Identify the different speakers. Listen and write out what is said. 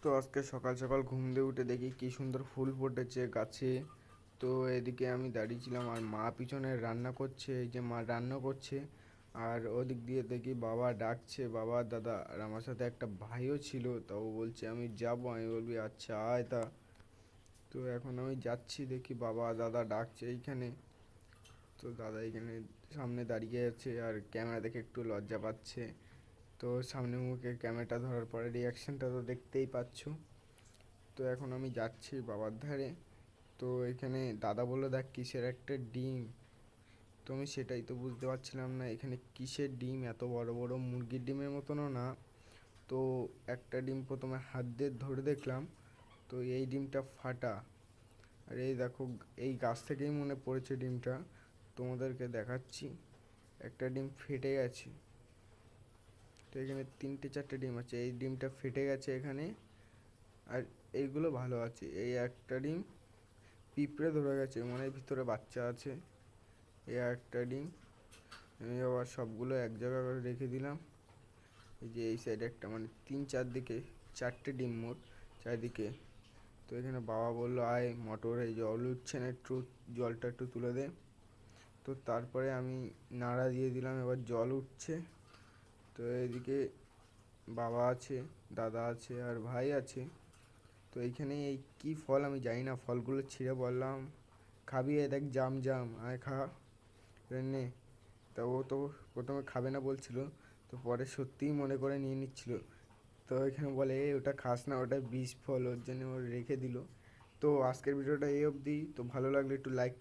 Speaker 1: তো আজকে সকাল সকাল ঘুম দিয়ে উঠে দেখি কি সুন্দর ফুল ফুটেছে গাছে। তো এদিকে আমি দাঁড়িয়েছিলাম আর মা পিছনে রান্না করছে, এই যে মা রান্না করছে। আর ওদিক দিয়ে দেখি বাবা ডাকছে, বাবা দাদা, আর আমার সাথে একটা ভাইও ছিল, তা ও বলছে আমি যাবো, আমি বলবি আচ্ছা আয় তা। তো এখন আমি যাচ্ছি, দেখি বাবা দাদা ডাকছে এইখানে। তো দাদা এখানে সামনে দাঁড়িয়ে আছে আর ক্যামেরা দেখে একটু লজ্জা পাচ্ছে। তো সামনে মুখে ক্যামেরাটা ধরার পরে রিয়াকশনটা তো দেখতেই পাচ্ছ। তো এখন আমি যাচ্ছি বাবার ধারে। তো এখানে দাদা বললো দেখ কিসের একটা ডিম। তো আমি সেটাই তো বুঝতে পারছিলাম না এখানে কিসের ডিম, এত বড় বড় মুরগির ডিমের মতনও না। তো একটা ডিম প্রথমে হাত দিয়ে ধরে দেখলাম, তো এই ডিমটা ফাটা। আর এই দেখো, এই গাছ থেকেই মনে পড়েছে ডিমটা, তোমাদেরকে দেখাচ্ছি। একটা ডিম ফেটে গেছে। তো এখানে তিনটে চারটে ডিম আছে, এই ডিমটা ফেটে গেছে এখানে। আর এইগুলো ভালো আছে, এই একটা ডিম পিঁপড়ে ধরে গেছে, মানে ভিতরে বাচ্চা আছে। এই একটা ডিম আমি আবার সবগুলো এক জায়গা করে রেখে দিলাম। এই যে এই সাইডে একটা, মানে তিন চারদিকে চারটে ডিম মোট চারদিকে। তো এখানে বাবা বললো আয় মটরে জল উঠছে না, একটু জলটা একটু তুলে দে। তো তারপরে আমি নাড়া দিয়ে দিলাম, এবার জল উঠছে। তো এদিকে বাবা আছে, দাদা আছে আর ভাই আছে। তো এইখানে এই কি ফল আমি জানি না, ফলগুলো ছিঁড়ে বললাম খাবি, এ দেখ জাম জাম, আয় খা নে। তা ও তো প্রথমে খাবে না বলছিল, তো পরে সত্যিই মনে করে নিয়ে নিচ্ছিল। তো এখানে বলে এ ওটা খাস না, ওটা বিষ ফল, ওর জন্য ও রেখে দিল। তো আজকের ভিডিওটা এই অবধি। তো ভালো লাগলে একটু লাইক